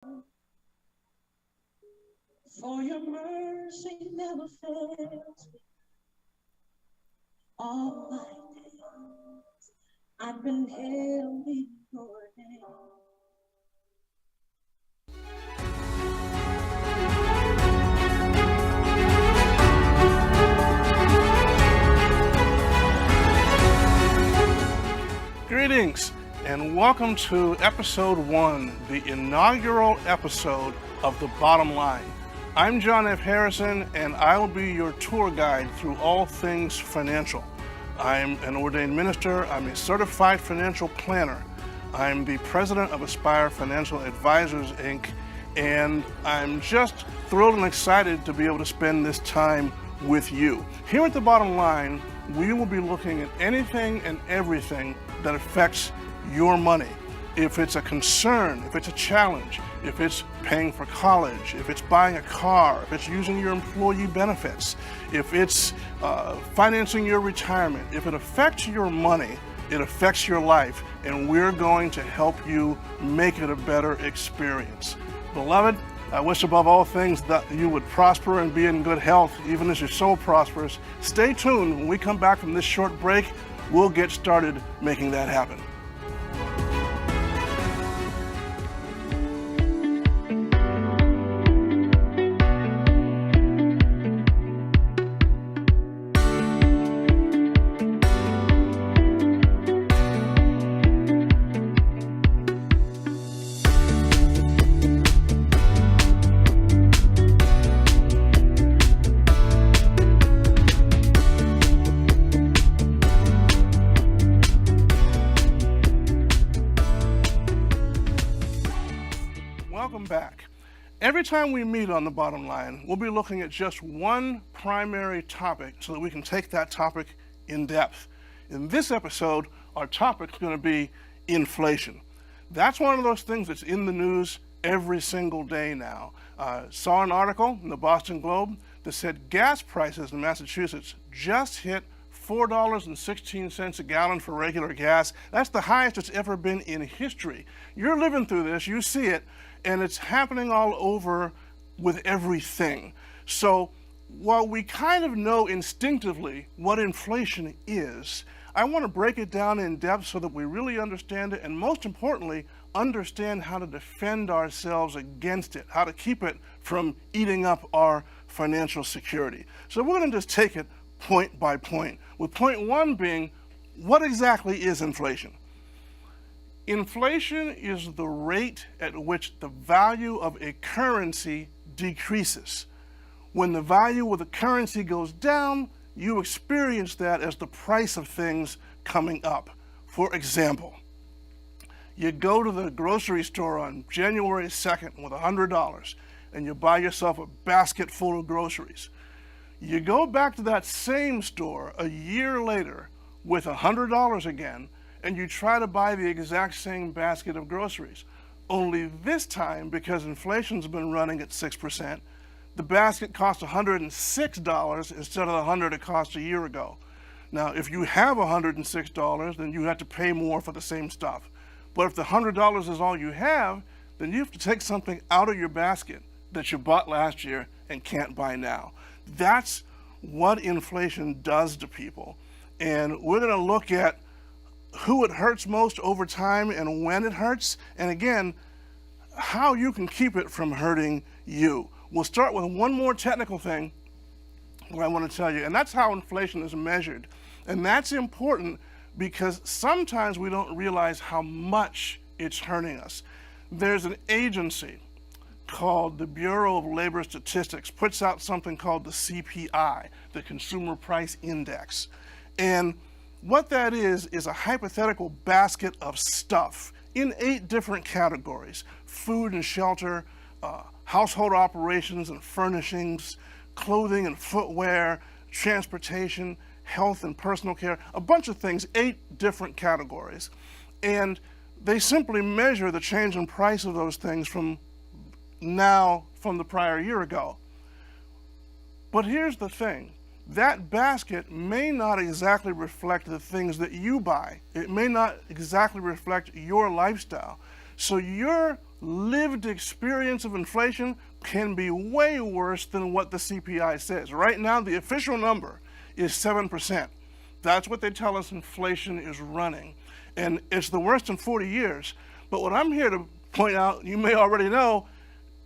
For your mercy never fails me. All my days I've been held in your hand. Greetings and welcome to episode 1, the inaugural episode of The Bottom Line. I'm John F. Harrison and I will be your tour guide through all things financial. I'm an ordained minister, I'm a certified financial planner, I'm the president of Aspire Financial Advisors, Inc., and I'm just thrilled and excited to be able to spend this time with you. Here at The Bottom Line, we will be looking at anything and everything that affects your money. If it's a concern, if it's a challenge, if it's paying for college, if it's buying a car, if it's using your employee benefits, if it's financing your retirement, if it affects your money, it affects your life, and we're going to help you make it a better experience. Beloved, I wish above all things that you would prosper and be in good health, even as your soul prospers. Stay tuned. When we come back from this short break, we'll get started making that happen. Welcome back. Every time we meet on The Bottom Line, we'll be looking at just one primary topic so that we can take that topic in depth. In this episode, our topic is going to be inflation. That's one of those things that's in the news every single day now. Saw an article in the Boston Globe that said gas prices in Massachusetts just hit $4.16 a gallon for regular gas. That's the highest it's ever been in history. You're living through this, you see it, and it's happening all over with everything. So while we kind of know instinctively what inflation is, I want to break it down in depth so that we really understand it, and most importantly, understand how to defend ourselves against it, how to keep it from eating up our financial security. So we're going to just take it point by point, with point 1 being, what exactly is inflation? Inflation is the rate at which the value of a currency decreases. When the value of the currency goes down, you experience that as the price of things coming up. For example, you go to the grocery store on January 2nd with $100 and you buy yourself a basket full of groceries. You go back to that same store a year later with $100 again, and you try to buy the exact same basket of groceries. Only this time, because inflation's been running at 6%, the basket costs $106 instead of the $100 it cost a year ago. Now, if you have $106, then you have to pay more for the same stuff. But if the $100 is all you have, then you have to take something out of your basket that you bought last year and can't buy now. That's what inflation does to people. And we're going to look at who it hurts most over time and when it hurts, and again, how you can keep it from hurting you. We'll start with one more technical thing that I want to tell you, and that's how inflation is measured. And that's important because sometimes we don't realize how much it's hurting us. There's an agency called the Bureau of Labor Statistics, puts out something called the CPI, the Consumer Price Index. And what that is a hypothetical basket of stuff in 8 different categories: food and shelter, household operations and furnishings, clothing and footwear, transportation, health and personal care, a bunch of things, 8 different categories. And they simply measure the change in price of those things from the prior year ago. But here's the thing. That basket may not exactly reflect the things that you buy. It may not exactly reflect your lifestyle. So your lived experience of inflation can be way worse than what the CPI says. Right now, the official number is 7%. That's what they tell us inflation is running. And it's the worst in 40 years. But what I'm here to point out, you may already know,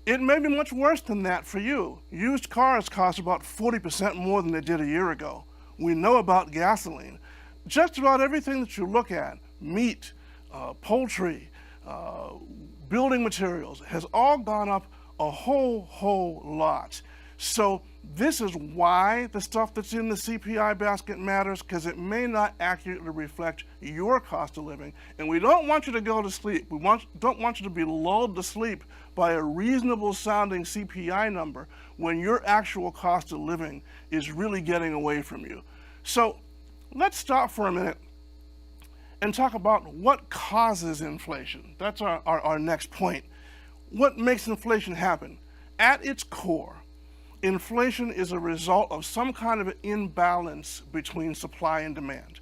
it may be much worse than that for you. Used cars cost about 40% more than they did a year ago. We know about gasoline. Just about everything that you look at, meat, poultry, building materials, has all gone up a whole lot. So this is why the stuff that's in the CPI basket matters, because it may not accurately reflect your cost of living. And we don't want you to go to sleep. We don't want you to be lulled to sleep by a reasonable sounding CPI number when your actual cost of living is really getting away from you. So let's stop for a minute and talk about what causes inflation. That's our next point. What makes inflation happen? At its core, inflation is a result of some kind of an imbalance between supply and demand.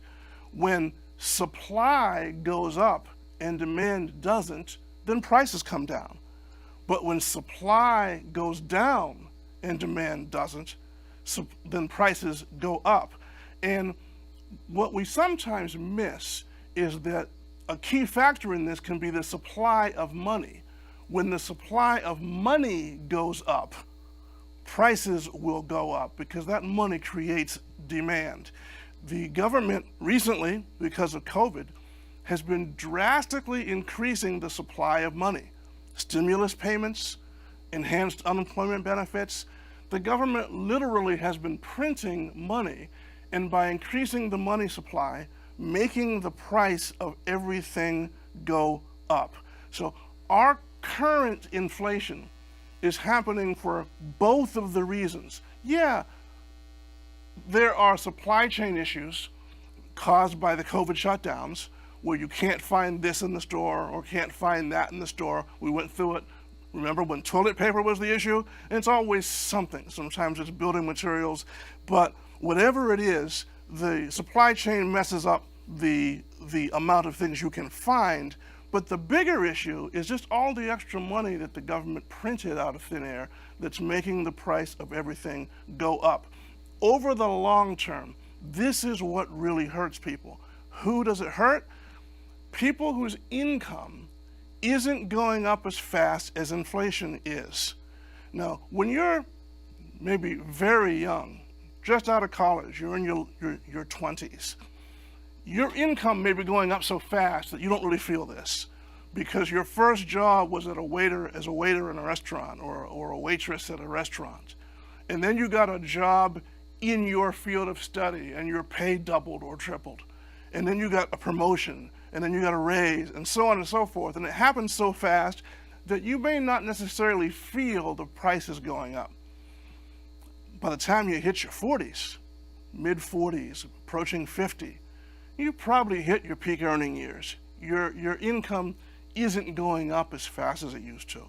When supply goes up and demand doesn't, then prices come down. But when supply goes down and demand doesn't, then prices go up. And what we sometimes miss is that a key factor in this can be the supply of money. When the supply of money goes up, prices will go up because that money creates demand. The government recently, because of COVID, has been drastically increasing the supply of money. Stimulus payments, enhanced unemployment benefits. The government literally has been printing money, and by increasing the money supply, making the price of everything go up. So our current inflation is happening for both of the reasons. Yeah, there are supply chain issues caused by the COVID shutdowns where you can't find this in the store or can't find that in the store. We went through it. Remember when toilet paper was the issue? And it's always something. Sometimes it's building materials, but whatever it is, the supply chain messes up the amount of things you can find. But the bigger issue is just all the extra money that the government printed out of thin air that's making the price of everything go up. Over the long term, this is what really hurts people. Who does it hurt? People whose income isn't going up as fast as inflation is. Now, when you're maybe very young, just out of college, you're in your 20s, your income may be going up so fast that you don't really feel this because your first job was as a waiter in a restaurant or a waitress at a restaurant. And then you got a job in your field of study and your pay doubled or tripled. And then you got a promotion and then you got a raise and so on and so forth. And it happens so fast that you may not necessarily feel the prices going up. By the time you hit your 40s, mid 40s, approaching 50, you probably hit your peak earning years. Your income isn't going up as fast as it used to.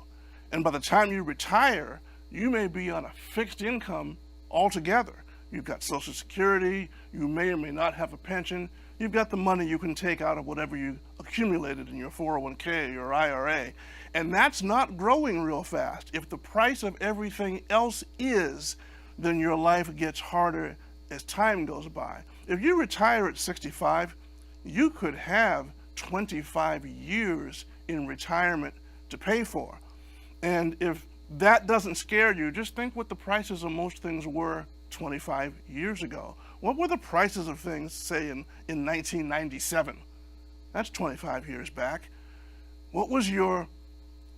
And by the time you retire, you may be on a fixed income altogether. You've got Social Security, you may or may not have a pension, you've got the money you can take out of whatever you accumulated in your 401k or IRA. And that's not growing real fast. If the price of everything else is, then your life gets harder as time goes by. If you retire at 65, you could have 25 years in retirement to pay for. And if that doesn't scare you, just think what the prices of most things were 25 years ago. What were the prices of things, say, in 1997? That's 25 years back. What was your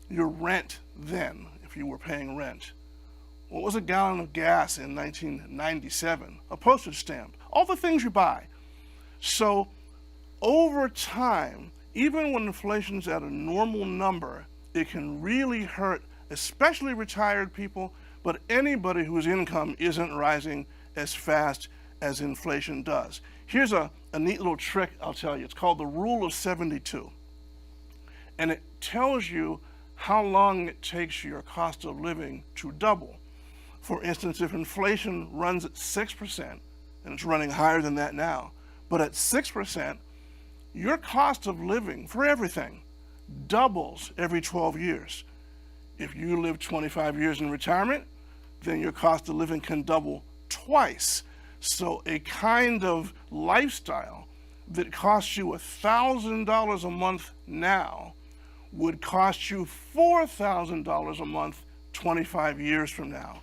rent then, if you were paying rent? What was a gallon of gas in 1997? A postage stamp. All the things you buy. So over time, even when inflation's at a normal number, it can really hurt, especially retired people, but anybody whose income isn't rising as fast as inflation does. Here's a neat little trick I'll tell you. It's called the Rule of 72. And it tells you how long it takes your cost of living to double. For instance, if inflation runs at 6%, and it's running higher than that now, but at 6%, your cost of living for everything doubles every 12 years. If you live 25 years in retirement, then your cost of living can double twice. So a kind of lifestyle that costs you $1,000 a month now would cost you $4,000 a month 25 years from now.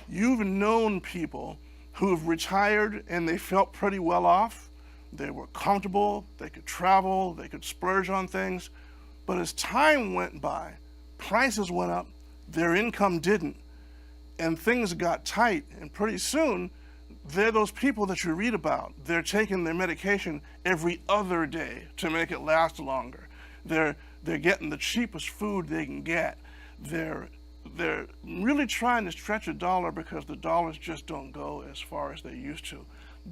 You've known people who've retired and they felt pretty well off. They were comfortable, they could travel, they could splurge on things. But as time went by, prices went up, their income didn't, and things got tight. And pretty soon, they're those people that you read about. They're taking their medication every other day to make it last longer. They're getting the cheapest food they can get. They're really trying to stretch a dollar because the dollars just don't go as far as they used to.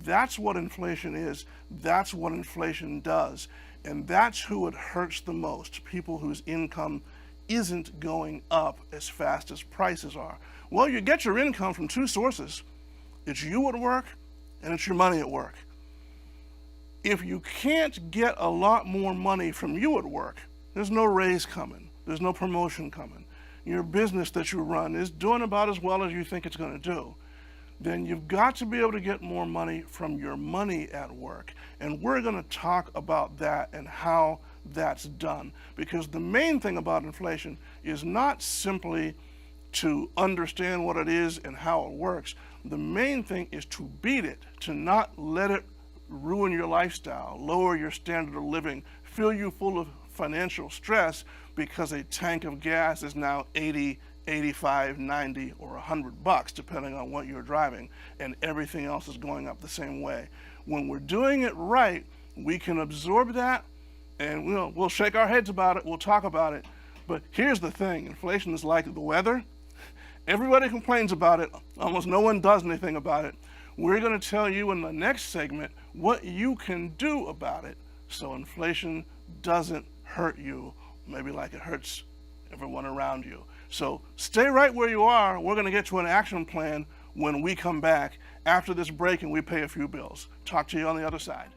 That's what inflation is. That's what inflation does. And that's who it hurts the most, people whose income isn't going up as fast as prices are. Well, you get your income from two sources. It's you at work and it's your money at work. If you can't get a lot more money from you at work, there's no raise coming. There's no promotion coming. Your business that you run is doing about as well as you think it's going to do. Then you've got to be able to get more money from your money at work. And we're going to talk about that and how that's done. Because the main thing about inflation is not simply to understand what it is and how it works. The main thing is to beat it, to not let it ruin your lifestyle, lower your standard of living, fill you full of financial stress because a tank of gas is now 80, 85, 90, or $100, depending on what you're driving, and everything else is going up the same way. When we're doing it right, we can absorb that, and we'll shake our heads about it, we'll talk about it. But here's the thing, inflation is like the weather. Everybody complains about it, almost no one does anything about it. We're going to tell you in the next segment what you can do about it so inflation doesn't hurt you, maybe like it hurts everyone around you. So stay right where you are. We're going to get to an action plan when we come back after this break and we pay a few bills. Talk to you on the other side.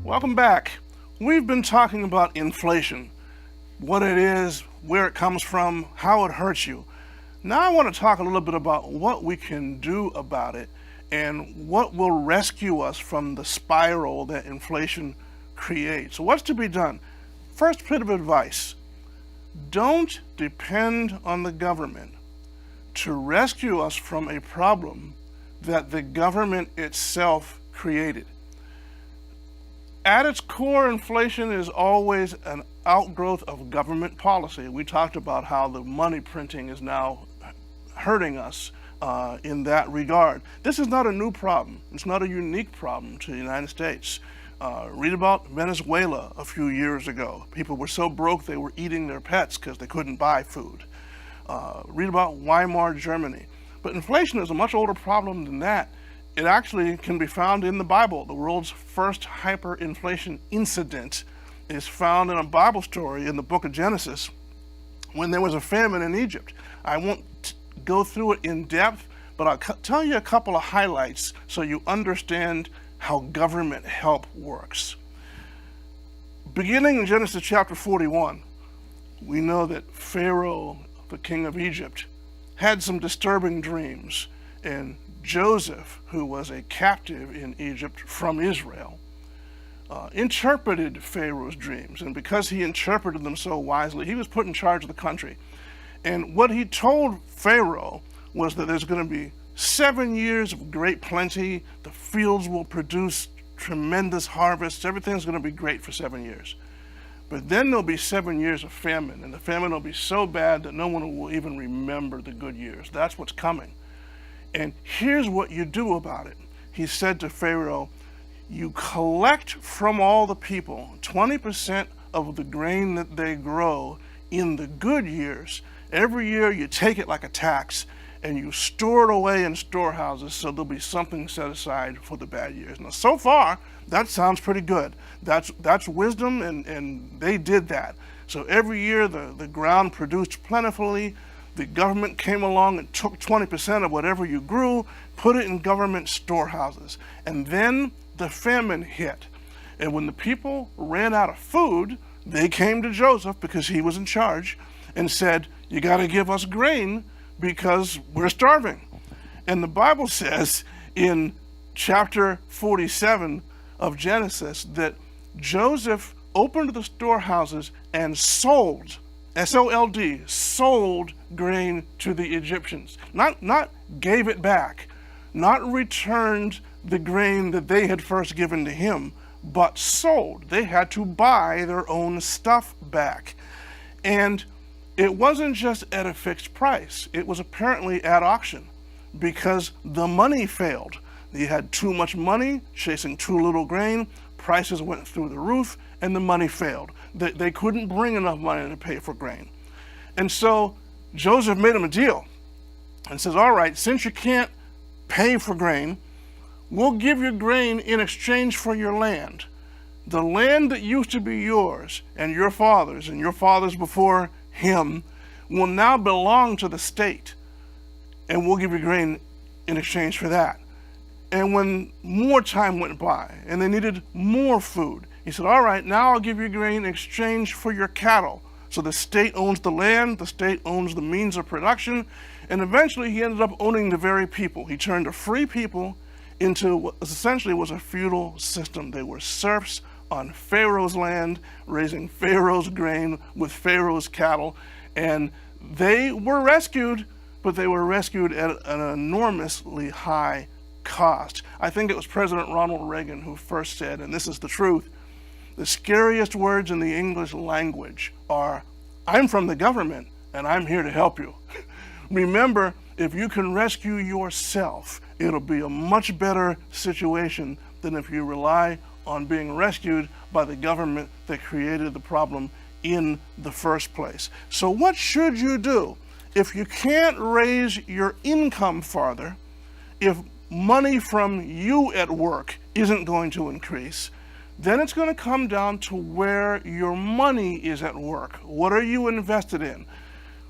Welcome back. We've been talking about inflation, what it is, where it comes from, how it hurts you. Now I want to talk a little bit about what we can do about it and what will rescue us from the spiral that inflation creates. So what's to be done? First bit of advice, don't depend on the government to rescue us from a problem that the government itself created. At its core, inflation is always an outgrowth of government policy. We talked about how the money printing is now hurting us in that regard. This is not a new problem. It's not a unique problem to the United States. Read about Venezuela a few years ago. People were so broke they were eating their pets because they couldn't buy food. Read about Weimar Germany. But inflation is a much older problem than that. It actually can be found in the Bible. The world's first hyperinflation incident is found in a Bible story in the book of Genesis when there was a famine in Egypt. I won't go through it in depth, but I'll tell you a couple of highlights so you understand how government help works. Beginning in Genesis chapter 41, we know that Pharaoh, the king of Egypt, had some disturbing dreams, and Joseph, who was a captive in Egypt from Israel, interpreted Pharaoh's dreams. And because he interpreted them so wisely, he was put in charge of the country. And what he told Pharaoh was that there's going to be 7 years of great plenty. The fields will produce tremendous harvests. Everything's going to be great for 7 years. But then there'll be 7 years of famine, and the famine will be so bad that no one will even remember the good years. That's what's coming. And here's what you do about it. He said to Pharaoh, you collect from all the people 20% of the grain that they grow in the good years. Every year you take it like a tax and you store it away in storehouses so there'll be something set aside for the bad years. Now, so far, that sounds pretty good. That's wisdom, and they did that. So every year the ground produced plentifully. the government came along and took 20% of whatever you grew, put it in government storehouses. And then the famine hit. And when the people ran out of food, they came to Joseph, because he was in charge, and said, you got to give us grain because we're starving. And the Bible says in chapter 47 of Genesis that Joseph opened the storehouses and sold, S-O-L-D, sold grain to the Egyptians. Not gave it back, not returned the grain that they had first given to him, but sold. They had to buy their own stuff back. And it wasn't just at a fixed price. It was apparently at auction, because the money failed. You had too much money chasing too little grain, prices went through the roof, and the money failed. They couldn't bring enough money to pay for grain. And so Joseph made him a deal and says, all right, since you can't pay for grain, we'll give you grain in exchange for your land. The land that used to be yours and your fathers before him will now belong to the state, and we'll give you grain in exchange for that. And when more time went by and they needed more food, he said, all right, now I'll give you grain in exchange for your cattle. So the state owns the land, the state owns the means of production, and eventually he ended up owning the very people. He turned a free people into what essentially was a feudal system. They were serfs on Pharaoh's land, raising Pharaoh's grain with Pharaoh's cattle, and they were rescued, but they were rescued at an enormously high cost. I think it was President Ronald Reagan who first said, and this is the truth, the scariest words in the English language are, I'm from the government and I'm here to help you. Remember, if you can rescue yourself, it'll be a much better situation than if you rely on being rescued by the government that created the problem in the first place. So what should you do? If you can't raise your income farther, if money from you at work isn't going to increase, then it's going to come down to where your money is at work. What are you invested in?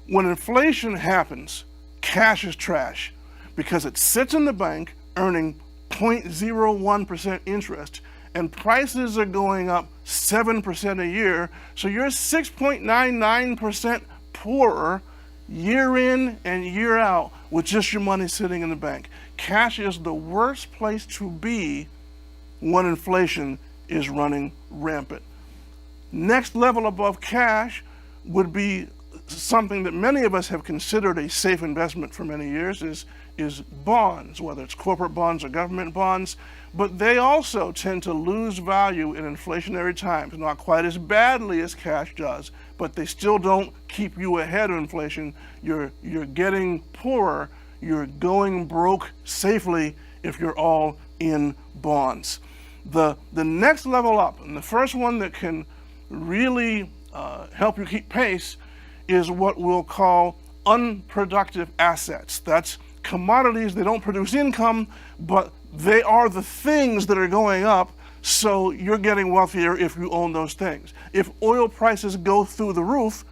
When inflation happens, cash is trash because it sits in the bank earning 0.01% interest, and prices are going up 7% a year, so you're 6.99% poorer year in and year out with just your money sitting in the bank. Cash is the worst place to be when inflation is running rampant. Next level above cash would be something that many of us have considered a safe investment for many years, is bonds, whether it's corporate bonds or government bonds, but they also tend to lose value in inflationary times, not quite as badly as cash does, but they still don't keep you ahead of inflation. You're getting poorer, you're going broke safely if you're all in bonds. The next level up, and the first one that can really help you keep pace, is what we'll call unproductive assets. That's commodities. They don't produce income, but they are the things that are going up, so you're getting wealthier if you own those things. If oil prices go through the roof,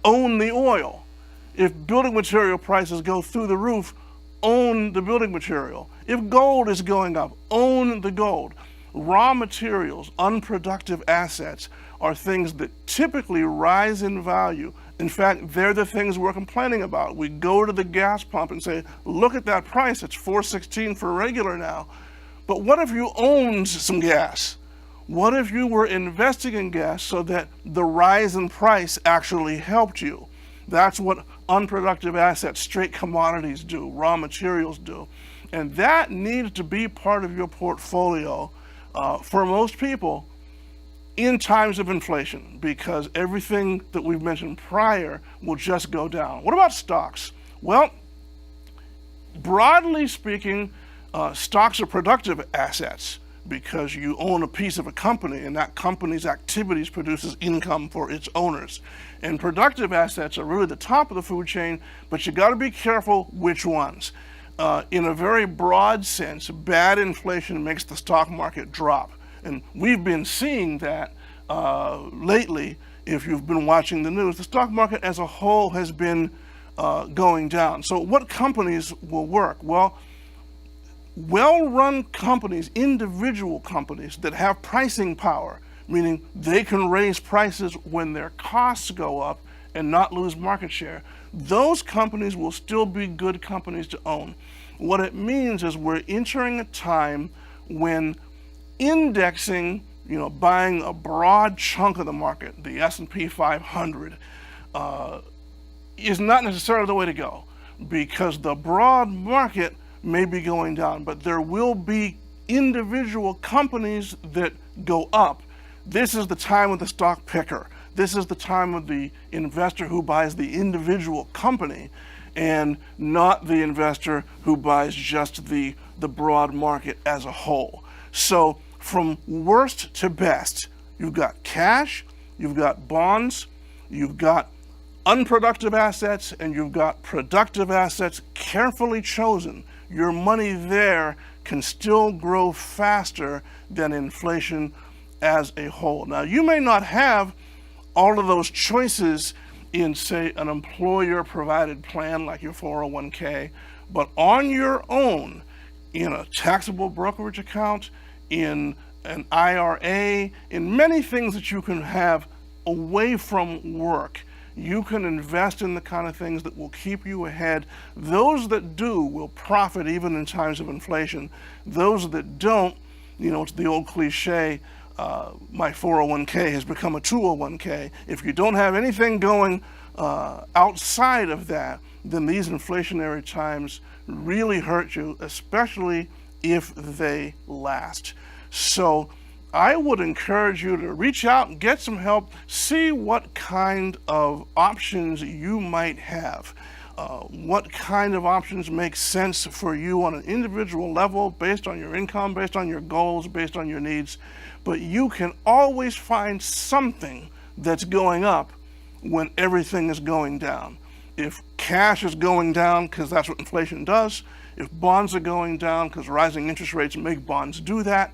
own the oil. If building material prices go through the roof, own the building material. If gold is going up, own the gold. Raw materials, unproductive assets, are things that typically rise in value. In fact, they're the things we're complaining about. We go to the gas pump and say, look at that price, it's $4.16 for regular now. But what if you owned some gas? What if you were investing in gas so that the rise in price actually helped you? That's what unproductive assets, straight commodities do, raw materials do. And that needs to be part of your portfolio for most people in times of inflation, because everything that we've mentioned prior will just go down. What about stocks? Well, broadly speaking, stocks are productive assets because you own a piece of a company and that company's activities produces income for its owners. And productive assets are really the top of the food chain, but you got to be careful which ones. In a very broad sense, bad inflation makes the stock market drop. And we've been seeing that lately. If you've been watching the news, the stock market as a whole has been going down. So what companies will work? Well, well-run companies, individual companies that have pricing power, meaning they can raise prices when their costs go up and not lose market share, those companies will still be good companies to own. What it means is we're entering a time when indexing, buying a broad chunk of the market, the S&P 500, is not necessarily the way to go, because the broad market may be going down, but there will be individual companies that go up. This is the time of the stock picker. This is the time of the investor who buys the individual company and not the investor who buys just the broad market as a whole. So from worst to best, you've got cash, you've got bonds, you've got unproductive assets, and you've got productive assets carefully chosen. Your money there can still grow faster than inflation as a whole. Now, you may not have all of those choices in, say, an employer-provided plan like your 401k, but on your own, in a taxable brokerage account, in an IRA, in many things that you can have away from work, you can invest in the kind of things that will keep you ahead. Those that do will profit even in times of inflation. Those that don't, it's the old cliche, my 401k has become a 201k. If you don't have anything going outside of that, then these inflationary times really hurt you, especially if they last. So I would encourage you to reach out and get some help, see what kind of options you might have. What kind of options make sense for you on an individual level, based on your income, based on your goals, based on your needs. But you can always find something that's going up when everything is going down. If cash is going down, because that's what inflation does, if bonds are going down because rising interest rates make bonds do that,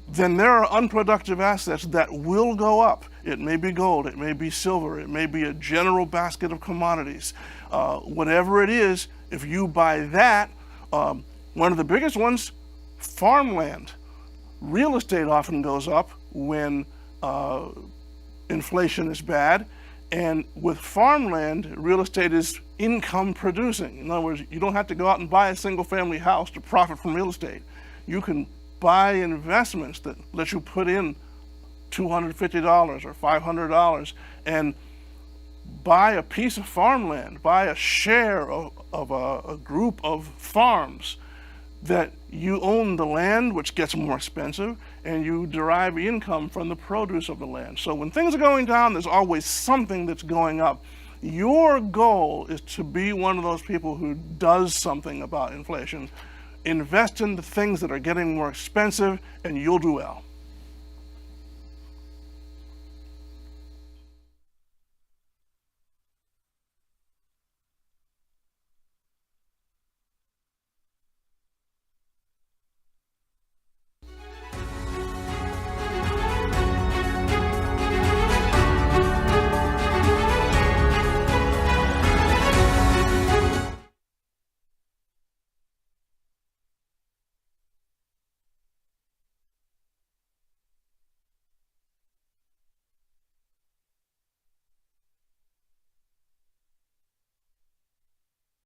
then there are unproductive assets that will go up. It may be gold, it may be silver, it may be a general basket of commodities. Whatever it is, if you buy that, one of the biggest ones, farmland. Real estate often goes up when inflation is bad, and with farmland, real estate is income producing. In other words, you don't have to go out and buy a single family house to profit from real estate. You can buy investments that let you put in $250 or $500 and buy a piece of farmland, buy a share of a group of farms that you own the land, which gets more expensive, and you derive income from the produce of the land. So when things are going down, there's always something that's going up. Your goal is to be one of those people who does something about inflation. Invest in the things that are getting more expensive, and you'll do well.